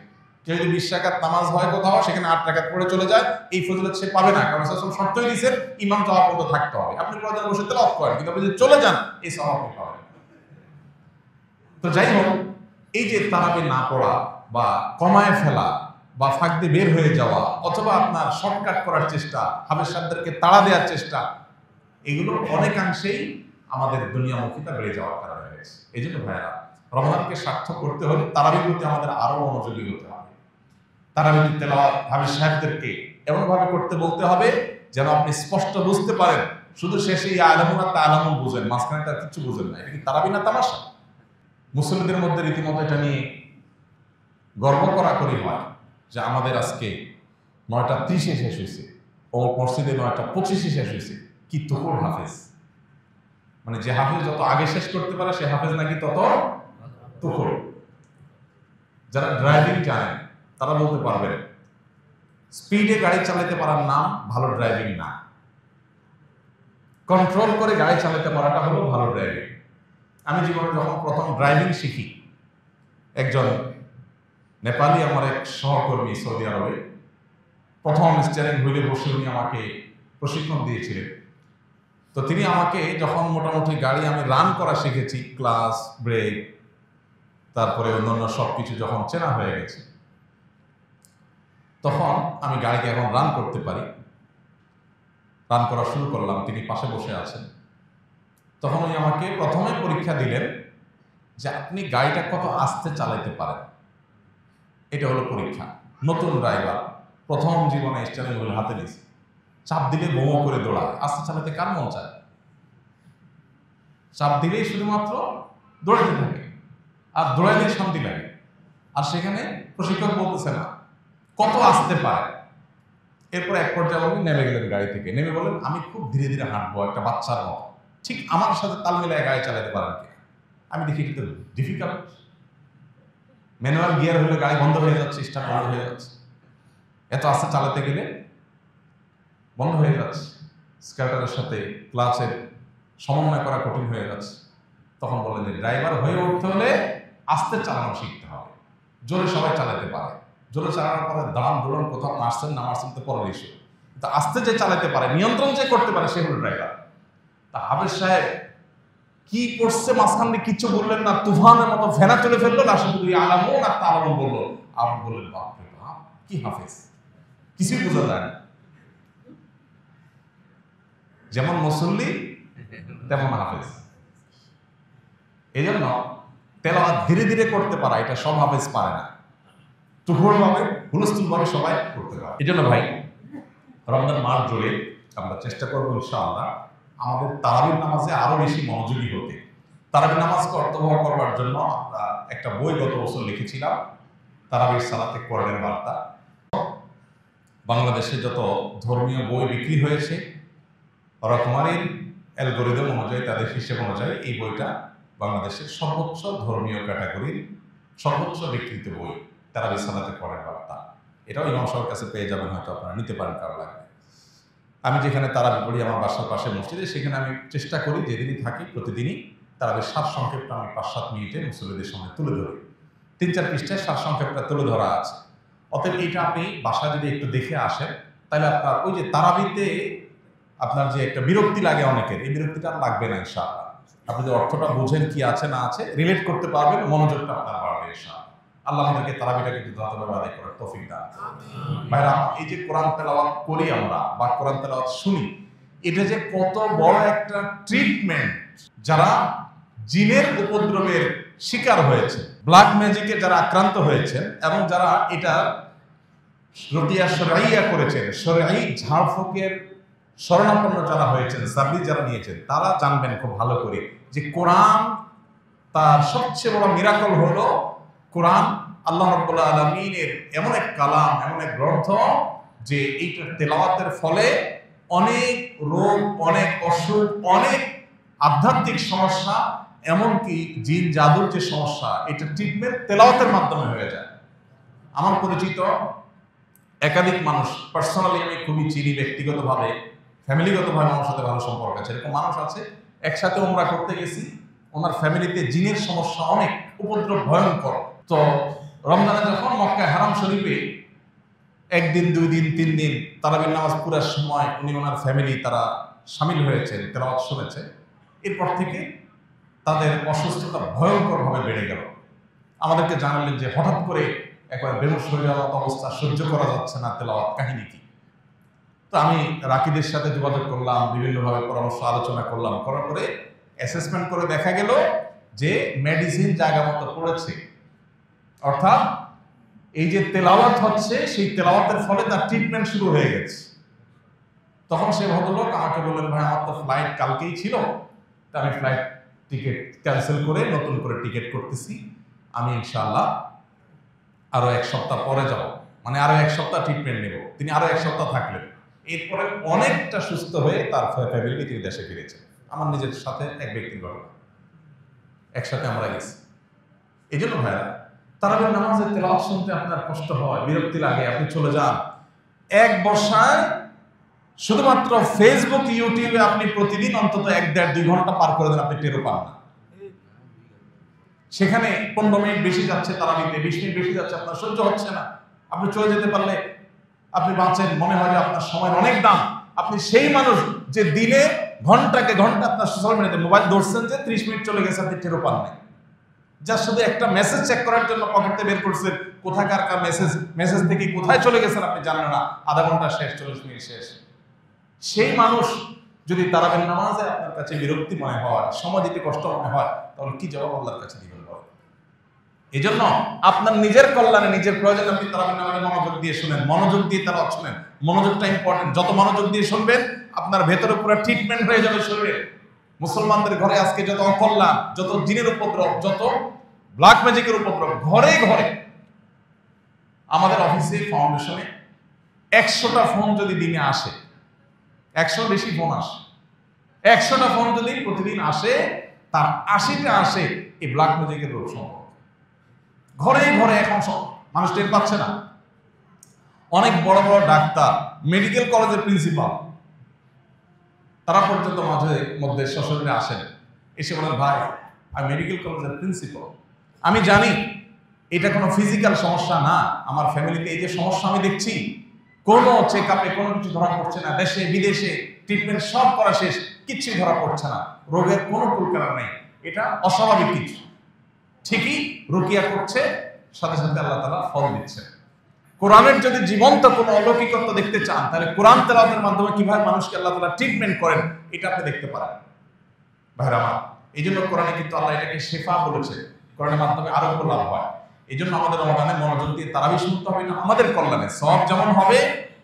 [SPEAKER 1] কেউ যদি 20 রাকাত নামাজ হয় কোথাও, সেখানে 8 রাকাত পড়ে চলে যায়, এই ফজিলত সে পাবে না। কারণ রাসূল শর্তই দিয়েছেন ইমাম যাওয়া পর্যন্ত থাকতে হবে। আপনি প্রয়োজন বসে তেলাওয়াত করেন, কিন্তু আপনি যদি চলে যান, এই সওয়াব আপনি পাবেন। তো যাই হোক, এই যে তারাবি না পড়া বা কমায় ফেলা বা ফাঁক দিয়ে বের হয়ে যাওয়া অথবা আপনার শর্টকাট করার চেষ্টা, হাফেজ সাহেবদেরকে তাড়া দেওয়ার চেষ্টা, এগুলো অনেকাংশেই আমাদের দুনিয়ামুখিতা বেড়ে যাওয়ার কারণে হয়েছে। এই জন্য ভাইয়া, রমজানকে সার্থক করতে হলে তারাবির প্রতি আমাদের আরো মনোযোগী হতে হবে। তারাবির তেলাওয়াত হাফেজ সাহেবদেরকে এমনভাবে করতে বলতে হবে যেন আপনি স্পষ্ট বুঝতে পারেন। শুধু শেষে আলামুন আর তালামুন বুঝেন, মাঝখানে তার কিছু বুঝেন না। এটা কি তারাবি না তামাশা? মুসলিমদের মধ্যে রীতিমতো এটা নিয়ে গর্ব করা করি হয় যে আমাদের আজকে 9:30 শেষ হয়েছে, ও মসজিদে 9:25 শেষ হয়েছে। কি তুকুর হাফেজ, মানে যে হাফেজ যত আগে শেষ করতে পারে সে হাফেজ নাকি তত তুকুর। যারা ড্রাইভিং জানেন তারা বলতে পারবেন স্পিডে গাড়ি চালাতে পারার নাম ভালো ড্রাইভিং না, কন্ট্রোল করে গাড়ি চালাতে পারাটা হলো ভালো ড্রাইভিং। আমি জীবনে যখন প্রথম ড্রাইভিং শিখি, একজন নেপালি আমার এক সহকর্মী সৌদি আরবে প্রথম স্টিয়ারিং হুইলে বসে উনি আমাকে প্রশিক্ষণ দিয়েছিলেন। তো তিনি আমাকে যখন মোটামুটি গাড়ি আমি রান করা শিখেছি, ক্লাস, ব্রেক, তারপরে অন্যান্য সব কিছু যখন চেনা হয়ে গেছে, তখন আমি গাড়িকে এখন রান করতে পারি। রান করা শুরু করলাম, তিনি পাশে বসে আছেন। তখন উনি আমাকে প্রথমে পরীক্ষা দিলেন যে আপনি গাড়িটা কত আস্তে চালাতে পারেন। এটা হলো পরীক্ষা। নতুন ড্রাইভার, প্রথম জীবনে স্টিয়ারিং হুইল হাতে নিয়েছে, চাপ দিলে বোমো করে দৌড়ায়। আস্তে চালাতে কার মন চায়? চাপ দিলেই শুধুমাত্র দৌড়াতে থাকে, আর দৌড়াইলে শান্তি লাগে। আর সেখানে প্রশিক্ষক বলতেছে না কত আসতে পারে। এরপর এক পর্যায়ে উনি নেমে গেলেন গাড়ি থেকে, নেমে বলেন আমি খুব ধীরে ধীরে হাঁটবো একটা বাচ্চার মতো, ঠিক আমার সাথে তাল মিলায় গাড়ি চালাতে পারেন কি? আমি দেখি কিন্তু ডিফিকাল্ট। ম্যানুয়াল গিয়ার হলে গাড়ি বন্ধ হয়ে যাচ্ছে, স্টার্ট বন্ধ হয়ে যাচ্ছে। এত আস্তে চালাতে গেলে বন্ধ হয়ে যাচ্ছে, স্কার্টারের সাথে ক্লাচের সমন্বয় করা কঠিন হয়ে যাচ্ছে। তখন বলেন যে ড্রাইভার হয়ে উঠতে হলে আস্তে চালানো শিখতে হবে। জোরে সবাই চালাতে পারে, জোরে চালানোর পরে দাঁড়ান দৌড়ান, কোথাও মারছেন না মারছেন তো পরের ইস্যু, কিন্তু আস্তে যে চালাতে পারে, নিয়ন্ত্রণ যে করতে পারে, সে হলো ড্রাইভার। তা হাফেজ সাহেব কি করছে মাঝখান দিয়ে কিচ্ছু বললেন না, তুফানের মতো ফেনা চলে ফেললো না, শুধু আলামুন আর তালামুন বললো। আপনি বললেন বাপরে বাপ, কি হাফেজ, কিছুই বোঝা যায় না। যেমন মুসল্লি তেমন হাফেজ। এই জন্য তেলাওয়াত ধীরে ধীরে করতে পারা এটা সব হাফেজ পারে না, তুহুর ভাবে হুলস্থুল ভাবে সবাই করতে পারে। এই জন্য ভাই, রমজান মাস জুড়ে আমরা চেষ্টা করবো ইনশাআল্লাহ আমাদের তারাবির নামাজে আরো বেশি মনোযোগী হতে। তারাবির নামাজকে অর্থবহ করবার জন্য আমরা একটা বই গত বছর লিখেছিলাম, তারাবির সালাতে কোরআনের বার্তা। বাংলাদেশে যত ধর্মীয় বই বিক্রি হয়েছে, রকমারির অ্যালগোরিদম অনুযায়ী, তাদের হিসেব অনুযায়ী এই বইটা বাংলাদেশের সর্বোচ্চ ধর্মীয় ক্যাটাগরির সর্বোচ্চ বিক্রিত বই, তারাবির সালাতে কোরআনের বার্তা। এটাও ইমাম সাহেবের কাছে পেয়ে যাবেন, হয়তো আপনারা নিতে পারেন কারো লাগবে। আমি যেখানে তারাবি পড়ি আমার বাসার পাশে মসজিদে, সেখানে আমি চেষ্টা করি যেদিনই থাকি প্রতিদিনই তারাবির সারসংক্ষেপটা আমি 5-7 মিনিটে মুসল্লিদের সামনে তুলে ধরি। 3-4 পৃষ্ঠায় সারসংক্ষেপটা তুলে ধরা আছে। অতএব এইটা আপনি বাসায় যদি একটু দেখে আসেন, তাহলে আপনার ওই যে তারাবিতে আপনার যে একটা বিরক্তি লাগে অনেকের, এই বিরক্তিটা আর লাগবে না ইনশাআল্লাহ। আপনি যে অর্থটা বুঝেন কি আছে না আছে, রিলেট করতে পারবেন, মনোযোগটা আপনার বাড়বে ইনশাআল্লাহ। আল্লাহ আমাদেরকে তারাবিটাকে যথাযথভাবে আদায় করার তৌফিক দান করুন। ভাইরা, এই যে কোরআন তেলাওয়াত করি আমরা বা কোরআন তেলাওয়াত শুনি, এটা যে কত বড় একটা ট্রিটমেন্ট। যারা জিনের উপদ্রবের শিকার হয়েছে, ব্ল্যাক ম্যাজিকে যারা আক্রান্ত হয়েছেন, এবং যারা এটা রতিয়া শরঈয়া করেছেন, শরঈ ঝাড়ফুঁকের শরণাপন্ন যারা হয়েছেন, সার্ভিস যারা নিয়েছেন, তারা জানবেন খুব ভালো করে যে কোরআন তার সবচেয়ে বড় মিরাকল হলো কোরআন আল্লাহ রাব্বুল আলামিনের এমন এক কালাম, এমন এক গ্রন্থ যে এইটার তেলাওয়াতের ফলে অনেক রোগ, অনেক অসুখ, অনেক আধ্যাত্মিক সমস্যা, এমনকি জিন জাদুর যে সমস্যা, এটা ট্রিটমেন্ট তেলাওয়াতের মাধ্যমে হয়ে যায়। আমার পরিচিত একাধিক মানুষ, পার্সোনালি আমি খুবই চিনি, ব্যক্তিগতভাবে ফ্যামিলিগতভাবে আমার সাথে ভালো সম্পর্ক আছে, এরকম মানুষ আছে। একসাথে উমরা করতে গেছি, ওনার ফ্যামিলিতে জিনের সমস্যা অনেক, উপদ্রব ভয়ঙ্কর। তো রমজানে যখন মক্কা হারাম শরীফে 1 দিন 2 দিন 3 দিন তারাবির নামাজ পুরার সময় উনি ওনার ফ্যামিলি তারা সামিল হয়েছে, তেলাওয়াত শুনেছে, এরপর থেকে তাদের অসুস্থতা ভয়ঙ্করভাবে বেড়ে গেল। আমাদেরকে জানালেন যে হঠাৎ করে একবার বেহুশ হয়ে যাওয়ার মতো অবস্থা, সহ্য করা যাচ্ছে না তেলাওয়াত, কাহিনী কি? তো আমি রাকিদের সাথে যোগাযোগ করলাম, বিভিন্নভাবে পরামর্শ আলোচনা করলাম, করার পরে অ্যাসেসমেন্ট করে দেখা গেল যে মেডিসিন জায়গা মতো পড়েছে, অর্থাৎ এই যে তেলাওয়াত হচ্ছে সেই তেলাওয়াতের ফলে তার ট্রিটমেন্ট শুরু হয়ে গেছে। তখন সে ভদ্রলোক আমাকে বললেন, ভাই আমার তো ফ্লাইট কালকেই ছিল, তা আমি ফ্লাইট টিকিট ক্যান্সেল করে নতুন করে টিকিট করতেছি, আমি ইনশাআল্লাহ আরো 1 সপ্তাহ পরে যাব, মানে আরো 1 সপ্তাহ ট্রিটমেন্ট নেব। তিনি আরো 1 সপ্তাহ থাকলেন, এরপরে অনেকটা সুস্থ হয়ে তার ফ্যামিলি তিনি দেশে ফিরেছেন। আমার নিজের সাথে এক ব্যক্তির ঘটনা, একসাথে আমরা গেছি। এই জন্য ভাইরা, তারাবির নামাজের তেলাওয়াত শুনতে আপনার কষ্ট হয়, বিরক্তি লাগে, আপনি চলে যান। এক বসায় শুধুমাত্র ফেসবুক ইউটিউবে আপনি প্রতিদিন অন্তত 1-1.5-2 ঘন্টা পার করে দেন, আপনি টেরও পান না। সেখানে 15 মিনিট বেশি যাচ্ছে তারাবিতে, 20 মিনিট বেশি যাচ্ছে, আপনার সহ্য হচ্ছে না। আপনি চলে যেতে পারলে আপনি বাঁচেন, মনে হয় যে আপনার সময়ের অনেক দাম। আপনি সেই মানুষ যে দিনে ঘন্টাকে ঘন্টা আপনার সোশ্যাল মিডিয়াতে মোবাইল ধরছেন, যে 30 মিনিট চলে গেছে আপনি টেরও পান নাই। যা শুধু একটা মেসেজ চেক করার জন্য পকেটে বের করছেন, কোথাকার মেসেজ থেকে কোথায় চলে গেছেন আপনি জানেন না, আধা ঘন্টা শেষ, 40 মিনিট শেষ। সেই মানুষ যদি তারাবির নামাজে আপনার কাছে বিরক্তি মনে হয়, সময় দিতে কষ্ট মনে হয়, তাহলে কি জবাব আল্লাহর কাছে দিবেন? এই জন্য আপনার নিজের কল্যাণে, নিজের প্রয়োজনে আপনি তারাবির নামাজে মনোযোগ দিয়ে শুনেন, মনোযোগ দিয়ে তারা শুনেন। মনোযোগটা ইম্পর্টেন্ট। যত মনোযোগ দিয়ে শুনবেন আপনার ভেতরে পুরো ট্রিটমেন্ট হয়ে যাবে শরীরে। মুসলমানদের ঘরে আজকে যত অকল্যাণ, যত জিনের উপদ্রব, যত ব্ল্যাক ম্যাজিকের উপদ্রব, ঘরে ঘরে। আমাদের অফিসে ফাউন্ডেশনে 100টা ফোন যদি দিনে আসে, 100 বেশি ফোন আসে, 100টা ফোন যদি প্রতিদিন আসে, তার 80টা আসে এই ব্ল্যাক ম্যাজিকের রোগ সম্পর্কে। ঘরে ঘরে এখন সব মানুষ টের পাচ্ছে না। অনেক বড় বড় ডাক্তার, মেডিকেল কলেজের প্রিন্সিপাল, তারা পর্যন্ত মাঝে মধ্যে সশরীরে আসেন, এসে বলেন, ভাই আমি মেডিকেল কলেজের প্রিন্সিপাল, আমি জানি এটা কোনো ফিজিক্যাল সমস্যা না, আমার ফ্যামিলিতে এই যে সমস্যা আমি দেখছি, কোনো চেক আপে কোনো কিছু ধরা পড়ছে না, দেশে বিদেশে ট্রিটমেন্ট সব করা শেষ, কিচ্ছুই ধরা পড়ছে না, রোগের কোনো কুলকারা নেই, এটা অস্বাভাবিক কিছু। ঠিকই রুকিয়া করছে, সাথে সাথে আল্লাহ তাআলা ফল দিচ্ছে। কোরআনের যদি জীবন্ত কোনো অলৌকিকত্ব দেখতে চান, তাহলে কোরআন তেলাওয়াতের মাধ্যমে কিভাবে মানুষকে আল্লাহ তাআলা ট্রিটমেন্ট করেন, এটা আপনি দেখতে পারেন। ভাইরা আমার, এই জন্য কোরআনে কিন্তু আল্লাহ এটাকে শেফা বলেছে, কোরআনের মাধ্যমে আরোগ্য লাভ হয়। এই জন্য আমাদের রমাদানে মনোযোগ দিয়ে তারাবি শুনতে হবে, না আমাদের কল্যাণে, সব যেমন হবে,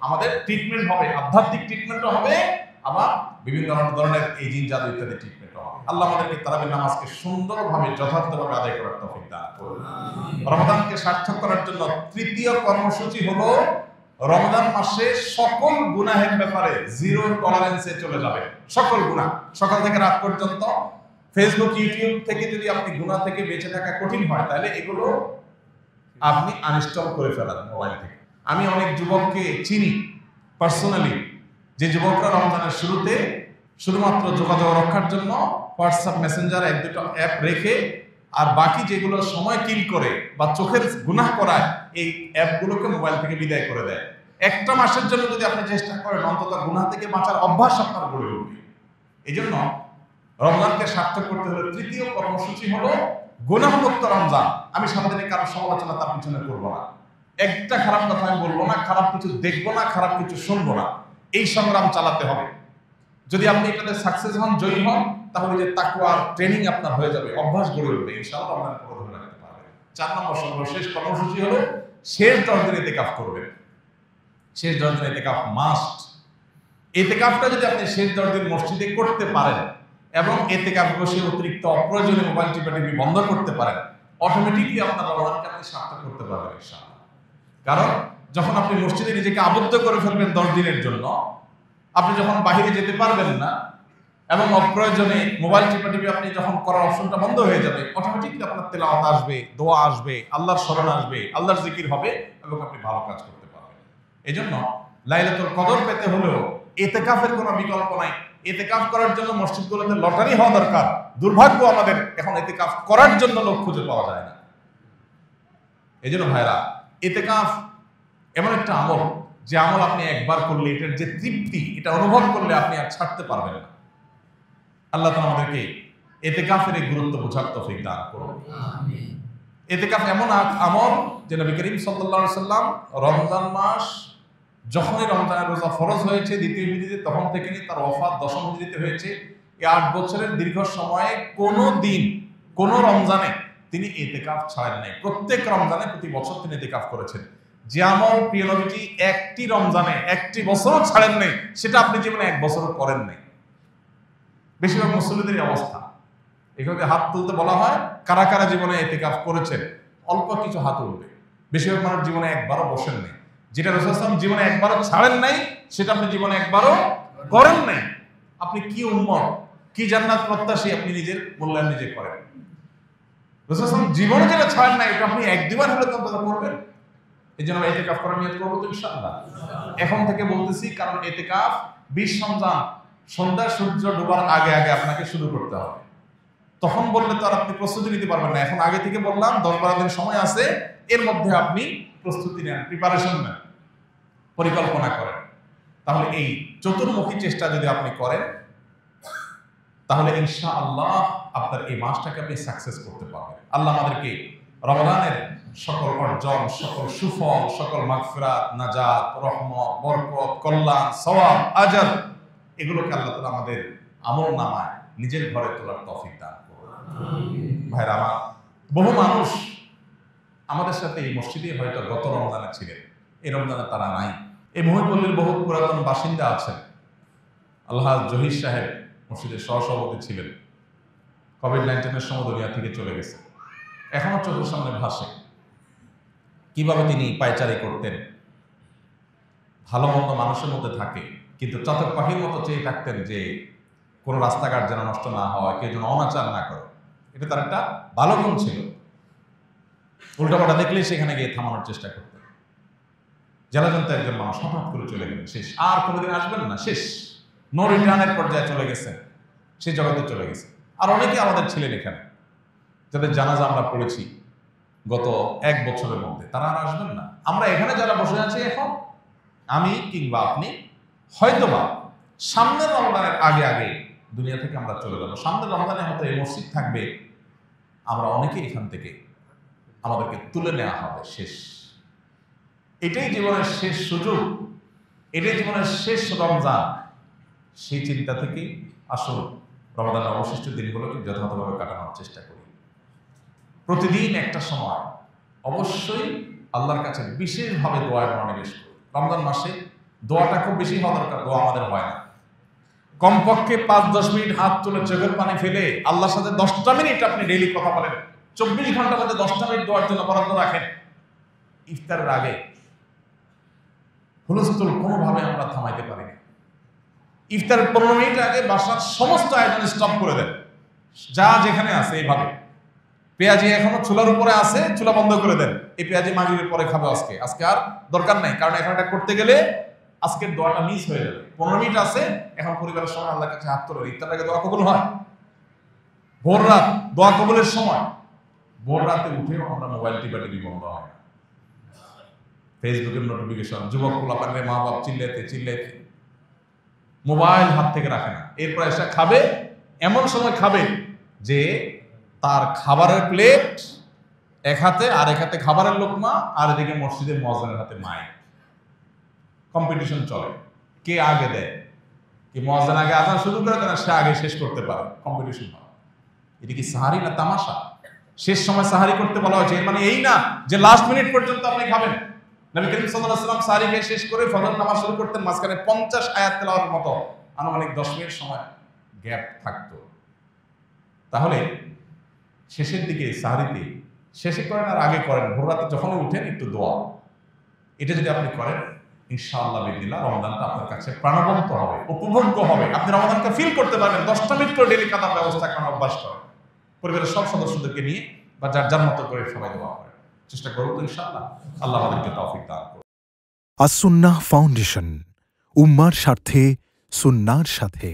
[SPEAKER 1] আমাদের ট্রিটমেন্ট হবে, আধ্যাত্মিক ট্রিটমেন্টও হবে, আবার বিভিন্ন ধরনের এই জিন জাদু ইত্যাদি ট্রিটমেন্টও হবে। আল্লাহ আমাদেরকে তারাবির নামাজকে সুন্দরভাবে যথার্থভাবে আদায় করার তৌফিক দান করুন। রমাদানকে সার্থক করার জন্য তৃতীয় কর্মসূচি হলো রমাদান মাসে সকল গুনাহের ব্যাপারে জিরো টলারেন্সে চলে যাবে। সকল গুনাহ, সকাল থেকে রাত পর্যন্ত ফেসবুক ইউটিউব থেকে যদি আপনি গুনাহ থেকে বেঁচে থাকা কঠিন হয়, তাহলে এগুলো আপনি আনইনস্টল করে ফেলান মোবাইল থেকে। আমি অনেক যুবককে চিনি পার্সোনালি, যে যুবকরা রমজানের শুরুতে শুধুমাত্র যোগাযোগ রক্ষার জন্য হোয়াটসঅ্যাপ, মেসেঞ্জার 1-2টা অ্যাপ রেখে, আর বাকি যেগুলো সময় কিল করে বা চোখের গুনাহ করায়, এই অ্যাপগুলোকে মোবাইল থেকে বিদায় করে দেয়। একটা মাসের জন্য যদি আপনি চেষ্টা করেন, অন্তত গুনাহ থেকে বাঁচার অভ্যাস আপনার গড়ে উঠবে। এই জন্য রমজানকে সার্থক করতে হলে তৃতীয় কর্মসূচি হলো গুনাহমুক্ত রমজান। আমি সারাদিনে কারো সমালোচনা তার পিছনে করবো না, একটা খারাপ কথা আমি বলবো না, খারাপ কিছু দেখবো না, খারাপ কিছু শুনবো না। এই সংগ্রাম চালাতে হবে। যদি আপনি এটাতে সাকসেস হন, জয়ী হন, তাহলে যে তাকওয়ার ট্রেনিং আপনার হয়ে যাবে, অভ্যাস গড়ে উঠবে, ইনশাআল্লাহ রমজান পুরো ধরে রাখতে পারবেন। 4 নম্বর সর্বশেষ কর্মসূচি হলো শেষ 10 দিন ইতিকাফ করবেন। শেষ 10 দিন ইতিকাফ মাস্ট। ইতিকাফটা যদি আপনি শেষ 10 দিন মসজিদে করতে পারেন এবং ইতিকাফ বসে অতিরিক্ত অপ্রয়োজনীয় মোবাইল টিপি বন্ধ করতে পারেন, অটোমেটিকলি আপনার রমজানকে আপনি সার্থক করতে পারবেন ইনশাআল্লাহ। কারণ যখন আপনি মসজিদে নিজেকে আবদ্ধ করে ফেলবেন 10 দিনের জন্য, আপনি যখন বাইরে যেতে পারবেন না এবং অপ্রয়োজনে মোবাইল টিপি আপনি যখন করার অপশনটা বন্ধ হয়ে যাবে, অটোমেটিকলি আপনার তেলাওয়াত আসবে, দোয়া আসবে, আল্লাহর স্মরণ আসবে, আল্লাহর জিকির হবে এবং আপনি ভালো কাজ করতে পারবেন। এজন্য লাইলাতুল কদর পেতে হলেও ইতিকাফের কোনো বিকল্প নাই। ইতিকাফ করার জন্য মসজিদগুলোতে লটারি হওয়া দরকার। দুর্ভাগ্য আমাদের, এখন ইতিকাফ করার জন্য লোক খুঁজে পাওয়া যায় না। এজন্য ভাইরা, ইতিকাফ এমন একটা আমল, যে আমল আপনি একবার করলে এটার যে তৃপ্তি, এটা অনুভব করলে আপনি আর ছাড়তে পারবেন না। আল্লাহ তাআলা আমাদেরকে ইতিকাফের এই গুরুত্ব বোঝার তৌফিক দান করুন। আমিন। ইতিকাফ এমন আমল যে নবী করিম সাল্লাল্লাহু আলাইহি সাল্লাম রমজান মাস যখনই রমজানের রোজা ফরজ হয়েছে দ্বিতীয় হিজরিতে, তখন থেকে তার ওফাত দশম হিজরিতে হয়েছে। এই 8 বছরের দীর্ঘ সময়ে কোনো দিন কোনো রমজানে তিনি ইতিকাফ ছাড়েন নাই। প্রত্যেক রমজানে প্রতি বছর তিনি ইতিকাফ করেছেন। যে আমল প্রিয় নবীজি একটি রমজানে একটি বছরও ছাড়েন নাই, সেটা আপনি জীবনে 1 বছরও করেন নাই। বেশিরভাগ মুসল্লিদেরই অবস্থা। এখানে হাত তুলতে বলা হয়, কারা কারা জীবনে ইতিকাফ করেছেন, অল্প কিছু হাত উঠবে। বেশিরভাগ মানুষ জীবনে একবারও বসেন নাই। যেটা রাসূল সাল্লাল্লাহু আলাইহি ওয়াসাল্লাম জীবনে একবারও ছাড়েন নাই, সেটা আপনি জীবনে একবারও করেন নাই। আপনি কি উম্মত, কি জান্নাত প্রত্যাশী, আপনি নিজের মূল্যায়ন নিজে করেন। রাসূল সাল্লাল্লাহু আলাইহি ওয়াসাল্লাম জীবনে যেটা ছাড়েন নাই, এটা আপনি 1-2বার হলে তখন করবেন। এই জন্য ইতিকাফ করার নিয়ত করবো তো ইনশাআল্লাহ। এখন থেকে বলতেছি, কারণ ইতিকাফ 20 রমজান সন্ধ্যা সূর্য ডোবার আগে আগে আপনাকে শুরু করতে হবে। তখন বললে তো আর আপনি প্রস্তুতি নিতে পারবেন না। এখন আগে থেকে বললাম 10-12 দিন সময় আছে, এর মধ্যে আপনি প্রস্তুতি নেন, প্রিপারেশন নেন, পরিকল্পনা করেন। তাহলে এই চতুর্মুখী চেষ্টা যদি আপনি করেন, তাহলে ইনশাআল্লাহ আপনার এই মাসটাকে আপনি সাকসেস করতে পারবেন। আল্লাহ আমাদেরকে রমজানের সকল অর্জন, সকল সুফল, সকল মাগফিরাত, নাজাত, রহমত, বরকত, কল্যাণ, সওয়াব, আজর এগুলোকে আল্লাহ তাআলা আমাদের আমলনামায় নিজের ঘরে তোলার তৌফিক দান করুন। ভাইরা আমার, বহু মানুষ আমাদের সাথে এই মসজিদে হয়তো গত রমজানে ছিলেন, এই রমজানে তারা নাই। এই মহিপল্লীর বহু পুরাতন বাসিন্দা আছেন। আল্লাহ জহির সাহেব মসজিদের সহসভাপতি ছিলেন, কোভিড-19 সময় দুনিয়া থেকে চলে গেছে। এখনো চোখের সামনে ভাসে কিভাবে তিনি পায়চারি করতেন, ভালো মন্দ মানুষের মধ্যে থাকে, কিন্তু চাতক পাখির মতো চেয়ে থাকতেন যে কোনো রাস্তাঘাট যেন নষ্ট না হয়, কেউ যেন অনাচার না করে। এটা তার একটা ভালো গুণ ছিল। উল্টাপাল্টা দেখলেই সেখানে গিয়ে থামানোর চেষ্টা করতেন। জেলাজন্ত একজন মানুষ হঠাৎ করে চলে গেলেন, শেষ, আর কোনোদিন আসবেন না, শেষ, নো রিটার্নের পর্যায়ে চলে গেছেন, সেই জগতে চলে গেছে। আর অনেকে আমাদের ছিলেন এখানে, যাদের জানাজা আমরা পড়েছি গত 1 বছরের মধ্যে, তারা আর আসবেন না। আমরা এখানে যারা বসে আছি এখন, আমি কিংবা আপনি, হয়তোবা সামনের রমজানের আগে আগে দুনিয়া থেকে আমরা চলে যাবো। সামনের রমজানে হয়তো এই মসজিদ থাকবে, আমরা অনেকেই এখান থেকে আমাদেরকে তুলে নেওয়া হবে, শেষ। এটাই জীবনের শেষ সুযোগ, এটাই জীবনের শেষ রমজান। সেই চিন্তা থেকে আসল রমজানের অবশিষ্ট দিনগুলোকে যথাযথভাবে কাটানোর চেষ্টা করি। প্রতিদিন একটা সময় অবশ্যই আল্লাহর কাছে বিশেষভাবে দোয়ার মনোনিবেশ করি। রমজান মাসে দোয়াটা খুব বেশি হওয়া দরকার, দোয়া আমাদের হয় না। কমপক্ষে 5-10 মিনিট হাত তুলে চোখের পানি ফেলে আল্লাহর সাথে 10টা মিনিট আপনি ডেইলি কথা বলেন। 24 ঘন্টার মধ্যে 10টা মিনিট দোয়ার জন্য বরাদ্দ রাখেন। ইফতারের আগে হুলস্থুল কোনোভাবে আমরা থামাইতে পারি না। ইফতারের 15 মিনিট আগে বাসার সমস্ত আয়োজন স্টপ করে দেন, যা যেখানে আছে। এইভাবে পেঁয়াজি এখনো চুলার উপরে আছে, চুলা বন্ধ করে দেন। এই পেঁয়াজি মাগরিবের পরে খাবে আজকে আর দরকার নাই, কারণ এখন এটা করতে গেলে আজকের দোয়াটা মিস হয়ে যাবে। 15 মিনিট আছে, এখন পরিবারের সময় আল্লাহর কাছে হাত তোলেন। ইফতারের আগে দোয়া কবুল হয়। ভোর রাত দোয়া কবুলের সময়, ভোর রাতে উঠেও আমরা মোবাইল টিপি বন্ধ হয় না। ফেসবুকের নোটিফিকেশন, যুবক পোলাপানের মা বাপ চিল্লাইতে মোবাইল হাত থেকে রাখে না। এরপর এসে খাবে, এমন সময় খাবে যে তার খাবারের প্লেট এক হাতে, আর এক হাতে খাবারের লোকমা, আর এদিকে মসজিদের মুয়াজ্জিনের হাতে মাইক। কম্পিটিশন চলে, কে আগে দেয়, কি মুয়াজ্জিন আগে আজান শুরু করে দেয়, সে আগে শেষ করতে পারে, কম্পিটিশন হয়। এটা কি সাহারি না তামাশা? শেষ সময় সাহারি করতে বলা হয়েছে, এর মানে এই না যে লাস্ট মিনিট পর্যন্ত আপনি খাবেন। নবী করিম সাল্লাল্লাহু আলাইহি ওয়াসাল্লাম সাহারি খেয়ে শেষ করে ফজর নামাজ শুরু করতেন, মাঝখানে 50 আয়াত তেলাওয়াতের মতো আনুমানিক 10 মিনিট সময় গ্যাপ থাকতো। তাহলে শেষের দিকে সাহারিতে শেষে করেন আর আগে করেন, ভোর রাতে যখন উঠেন একটু দোয়া, এটা যদি আপনি করেন ইনশাআল্লাহ বিদিল্লাহ রমজানটা আপনার কাছে প্রাণবন্ত হবে, উপভোগ্য হবে। আপনি রমজানকে ফিল করতে পারবেন। 10টা মিনিট করে ডেলি কাটার ব্যবস্থা করার অভ্যাস করেন, পরিবারের সব সদস্যদেরকে নিয়ে বা যার যার মতো করে সবাই দোয়া করেন। চেষ্টা করব তো ইনশাআল্লাহ। আল্লাহ আমাদেরকে তৌফিক দান করুন।
[SPEAKER 2] আস-সুন্নাহ ফাউন্ডেশন, উম্মার স্বার্থে সুন্নাহর সাথে।